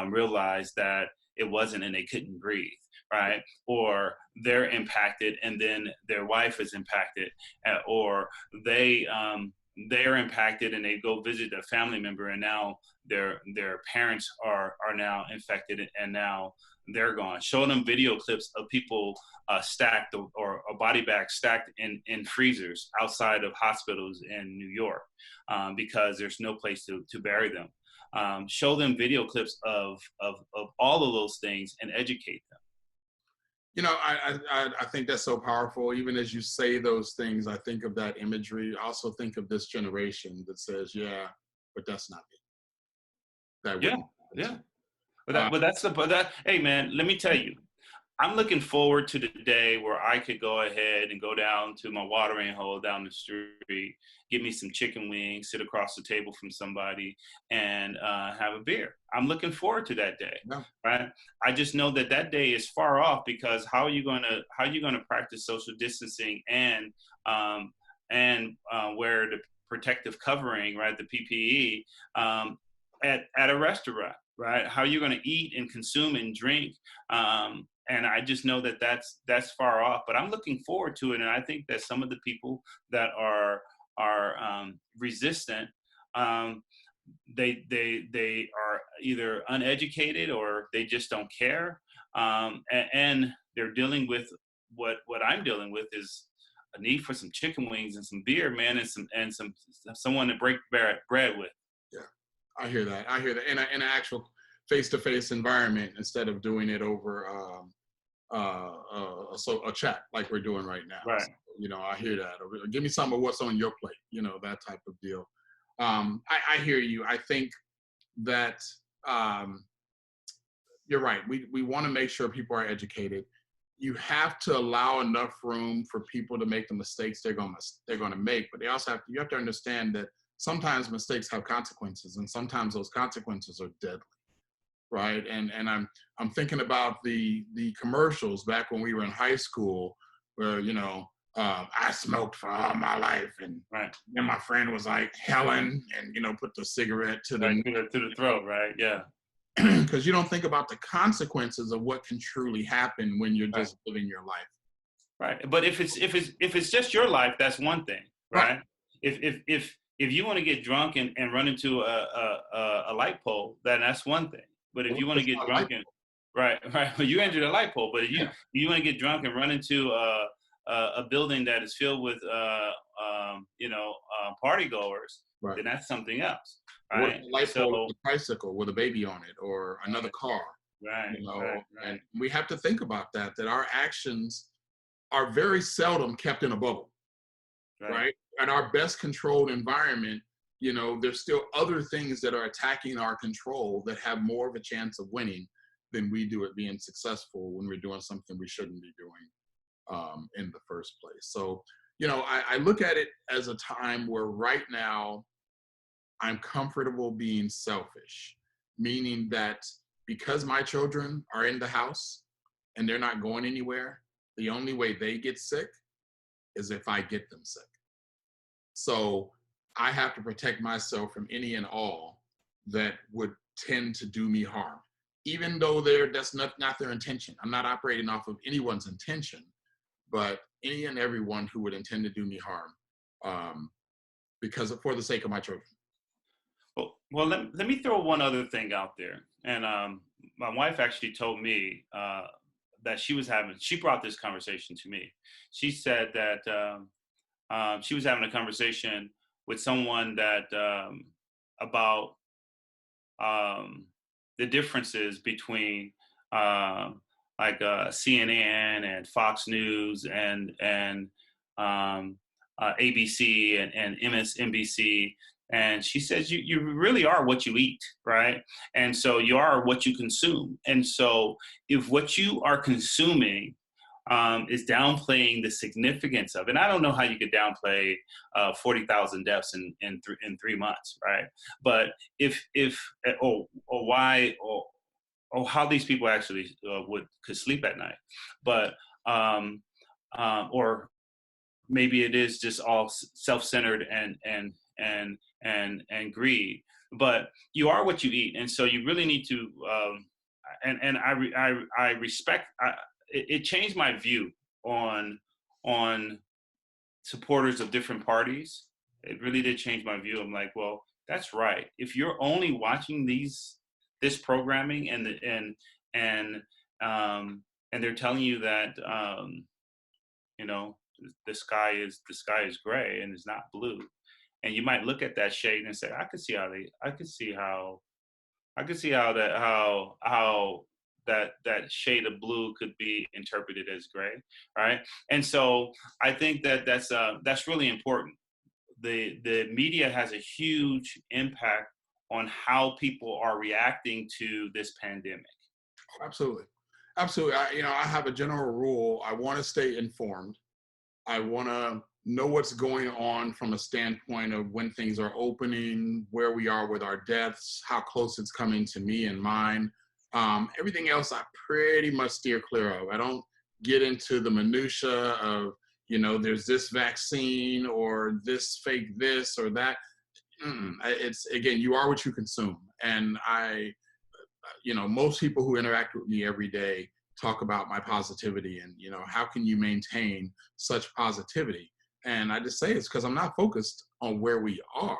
realized that it wasn't, and they couldn't breathe. Right? Or they're impacted and then their wife is impacted, or they're impacted and they go visit a family member and now their parents are now infected and now they're gone. Show them video clips of people stacked or a body bag stacked in freezers outside of hospitals in New York because there's no place to bury them. Show them video clips of all of those things and educate them. I think that's so powerful. Even as you say those things, I think of that imagery. I also think of this generation that says, "Yeah, but that's not me." That Yeah, wouldn't. yeah. Uh, But that. Hey, man, let me tell you, I'm looking forward to the day where I could go ahead and go down to my watering hole down the street, get me some chicken wings, sit across the table from somebody, and have a beer. I'm looking forward to that day, no. right? I just know that day is far off because how are you gonna practice social distancing and wear the protective covering, right? The PPE at a restaurant, right? How are you going to eat and consume and drink? And I just know that's far off, but I'm looking forward to it. And I think that some of the people that are resistant, they are either uneducated or they just don't care, and they're dealing with what I'm dealing with is a need for some chicken wings and some beer, man, and someone to break bread with. Yeah, I hear that. In an actual face-to-face environment instead of doing it over a chat like we're doing right now. Right. So, I hear that. Or give me some of what's on your plate. That type of deal. I hear you. I think that you're right. We want to make sure people are educated. You have to allow enough room for people to make the mistakes they're going to make, but you have to understand that sometimes mistakes have consequences, and sometimes those consequences are deadly, right? And I'm thinking about the commercials back when we were in high school, where I smoked for all my life, and right. then my friend was like Helen, and put the cigarette to the throat, right? Yeah. Because you don't think about the consequences of what can truly happen when you're just living your life. Right. But if it's just your life, that's one thing, right? If if you want to get drunk and run into a light pole, then that's one thing. But if Well, you want to it's get not drunk like and right, you entered a light pole. But if yeah. you want to get drunk and run into a building that is filled with party goers, Right. then that's something else, What right? if the light So pole is a tricycle with a baby on it or another car, right, right, and right, we have to think about that our actions are very seldom kept in a bubble, right. right? And our best controlled environment, there's still other things that are attacking our control that have more of a chance of winning than we do at being successful when we're doing something we shouldn't be doing in the first place. So, I look at it as a time where right now I'm comfortable being selfish, meaning that because my children are in the house and they're not going anywhere, the only way they get sick is if I get them sick. So I have to protect myself from any and all that would tend to do me harm, even though that's not their intention. I'm not operating off of anyone's intention, but any and everyone who would intend to do me harm, because for the sake of my children. Well, let me throw one other thing out there. And my wife actually told me that she brought this conversation to me. She said that she was having a conversation with someone that about the differences between CNN and Fox News and ABC and MSNBC. And she says you really are what you eat, right? And so you are what you consume. And so if what you are consuming is downplaying the significance of, and I don't know how you could downplay 40,000 deaths in 3 months, right? But if or why or how these people actually could sleep at night, but or maybe it is just all self-centered and greed. But you are what you eat, and so you really need to. And I respect. It changed my view on supporters of different parties. It really did change my view. I'm like, well, that's right. If you're only watching this programming and and they're telling you that you know the sky is gray and it's not blue, and you might look at that shade and say, I could see how that shade of blue could be interpreted as gray, right? And so I think that that's really important. The media has a huge impact on how people are reacting to this pandemic. Absolutely. Absolutely. I have a general rule. I want to stay informed. I want to know what's going on from a standpoint of when things are opening, where we are with our deaths, how close it's coming to me and mine. Everything else I pretty much steer clear of. I don't get into the minutia of, there's this vaccine or this fake this or that. It's, again, you are what you consume. And most people who interact with me every day talk about my positivity and, how can you maintain such positivity? And I just say it's because I'm not focused on where we are.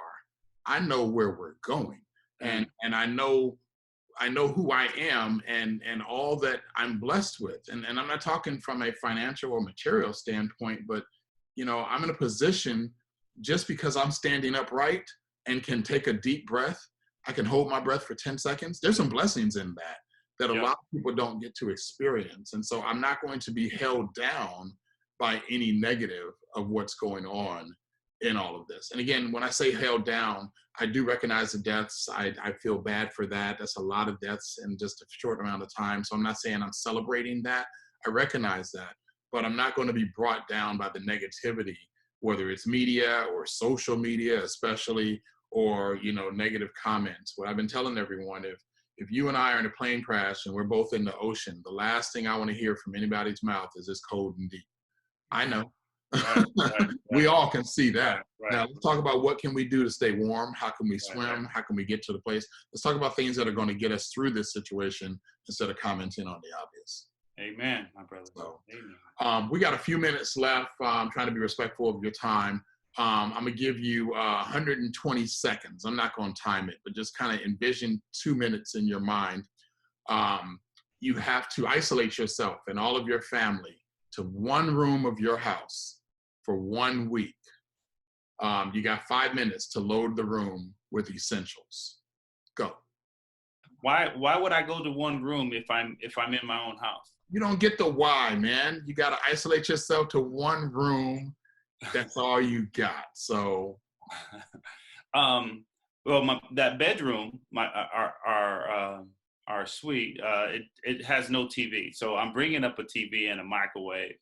I know where we're going. And I know who I am and all that I'm blessed with. And I'm not talking from a financial or material standpoint, but I'm in a position just because I'm standing upright and can take a deep breath. I can hold my breath for 10 seconds. There's some blessings in that a Yep. lot of people don't get to experience. And so I'm not going to be held down by any negative of what's going on in all of this. And again, when I say held down, I do recognize the deaths. I feel bad for that. That's a lot of deaths in just a short amount of time. So I'm not saying I'm celebrating that. I recognize that, but I'm not going to be brought down by the negativity, whether it's media or social media, especially, or, negative comments. What I've been telling everyone, if you and I are in a plane crash and we're both in the ocean, the last thing I want to hear from anybody's mouth is it's cold and deep. I know. Right, right, We right, all can see that. right, Now, let's talk about what can we do to stay warm? How can we right, swim? How can we get to the place? Let's talk about things that are going to get us through this situation instead of commenting on the obvious. Amen, my brother. So, Amen. we got a few minutes left. I'm trying to be respectful of your time. I'm gonna give you 120 seconds. I'm not gonna time it, but just kind of envision 2 minutes in your mind. Um, you have to isolate yourself and all of your family to one room of your house for 1 week. You got 5 minutes to load the room with essentials. Go. Why would I go to one room if I'm in my own house? You don't get the why, man. You got to isolate yourself to one room. That's all you got. So, Well, that bedroom, our suite, it has no TV, so I'm bringing up a TV and a microwave.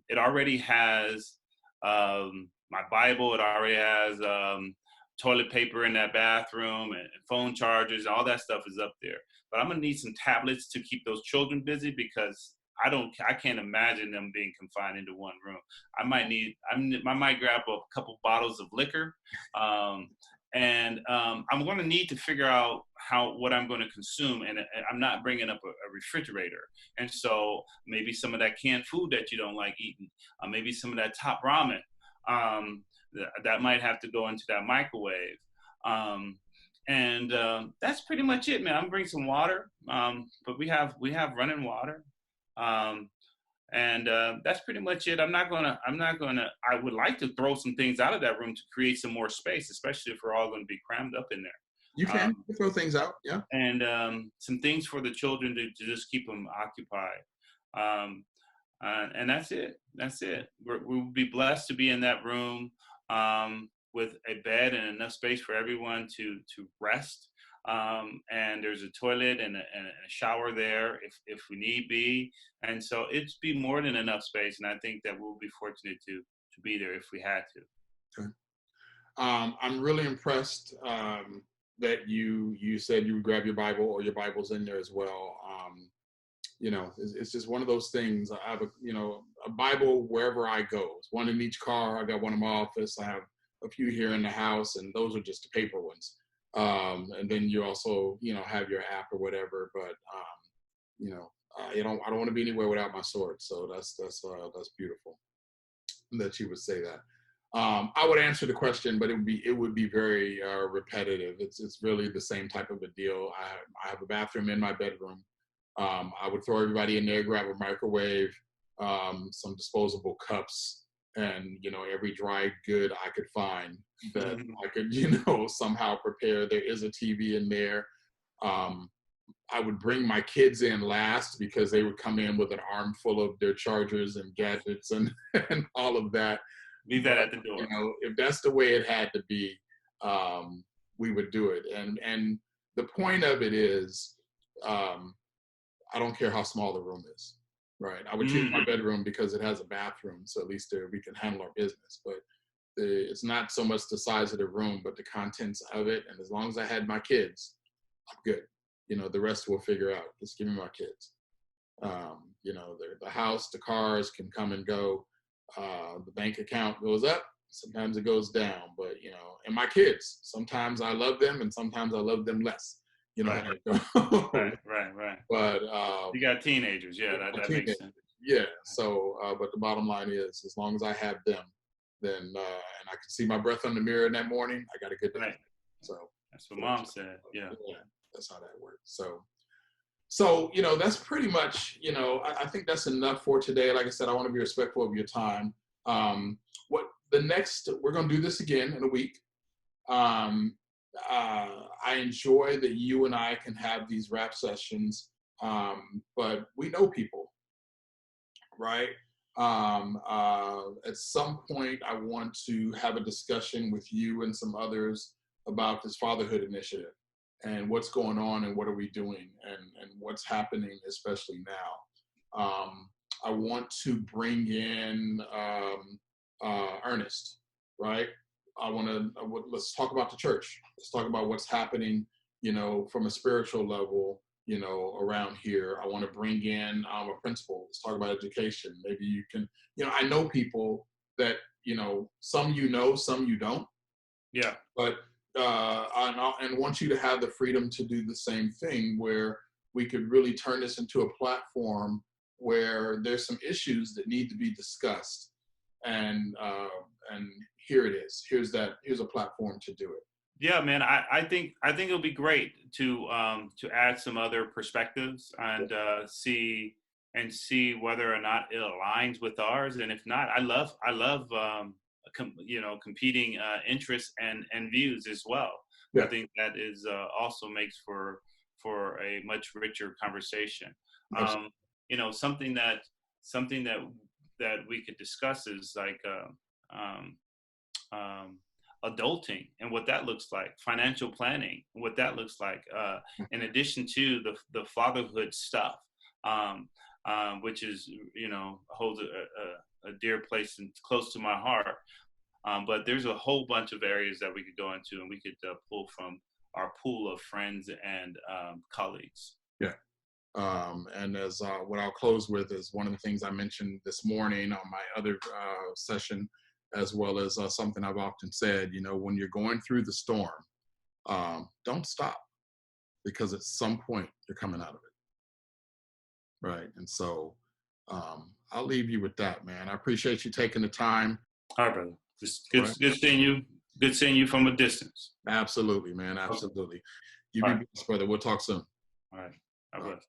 It already has my Bible. It already has toilet paper in that bathroom and phone chargers. All that stuff is up there. But I'm gonna need some tablets to keep those children busy because I can't imagine them being confined into one room. I might grab a couple bottles of liquor, and I'm going to need to figure out what I'm going to consume. And I'm not bringing up a refrigerator, and so maybe some of that canned food that you don't like eating, maybe some of that top ramen, that might have to go into that microwave. And that's pretty much it, man. I'm bringing some water, but we have running water. And that's pretty much it. I would like to throw some things out of that room to create some more space, especially if we're all going to be crammed up in there. you can throw things out, yeah. And some things for the children to just keep them occupied. And that's it. We'll be blessed to be in that room with a bed and enough space for everyone to rest. And there's a toilet and a shower there if we need be. And so it's be more than enough space. And I think that we'll be fortunate to be there if we had to. Okay. I'm really impressed that you said you would grab your Bible, or your Bible's in there as well. It's just one of those things. I have a Bible wherever I go. It's one in each car. I got one in my office. I have a few here in the house, and those are just the paper ones. And then you also, have your app or whatever, but, I don't want to be anywhere without my sword. So that's beautiful that you would say that. I would answer the question, but it would be very repetitive. It's really the same type of a deal. I have a bathroom in my bedroom. I would throw everybody in there, grab a microwave, some disposable cups, and every dry good I could find that I could somehow prepare. There is a TV in there. I would bring my kids in last because they would come in with an armful of their chargers and gadgets and all of that. Leave that at the door. If that's the way it had to be, we would do it. And the point of it is, I don't care how small the room is. Right. I would choose my bedroom because it has a bathroom, so at least we can handle our business. But it's not so much the size of the room, but the contents of it. And as long as I had my kids, I'm good. The rest we'll figure out. Just give me my kids. The house, the cars can come and go. The bank account goes up. Sometimes it goes down. But, and my kids, sometimes I love them and sometimes I love them less. Right. Right. But you got teenagers, yeah, that makes sense. Yeah. So, but the bottom line is, as long as I have them, then and I can see my breath on the mirror in that morning, I got a good day. Right. So that's what Mom said. Yeah. That's how that works. So that's pretty much. I think that's enough for today. Like I said, I want to be respectful of your time. We're going to do this again in a week. I enjoy that you and I can have these rap sessions, but we know people, right? At some point, I want to have a discussion with you and some others about this fatherhood initiative and what's going on and what are we doing and what's happening, especially now. I want to bring in Ernest, right? Let's talk about the church. Let's talk about what's happening, from a spiritual level, around here. I want to bring in a principal. Let's talk about education. Maybe you can, I know people that, some some you don't. Yeah. But, and want you to have the freedom to do the same thing, where we could really turn this into a platform where there's some issues that need to be discussed. and here it is. Here's a platform to do it. Yeah, man. I think it'll be great to add some other perspectives and see whether or not it aligns with ours. And if not, I love competing interests and views as well. I Yeah, think that is also makes for a much richer conversation. absolutely. Um, something that we could discuss is like um, um, adulting and what that looks like, financial planning, what that looks like, in addition to the fatherhood stuff, which is holds a dear place and close to my heart. But there's a whole bunch of areas that we could go into, and we could pull from our pool of friends and colleagues. Yeah. And as what I'll close with is one of the things I mentioned this morning on my other session, as well as something I've often said, when you're going through the storm, don't stop, because at some point you're coming out of it. Right. And so I'll leave you with that, man. I appreciate you taking the time. All right, brother. Just Right. good seeing you. Good seeing you from a distance. Absolutely, man. Absolutely. You All be right. blessed, brother. We'll talk soon. All right. God All right. bless.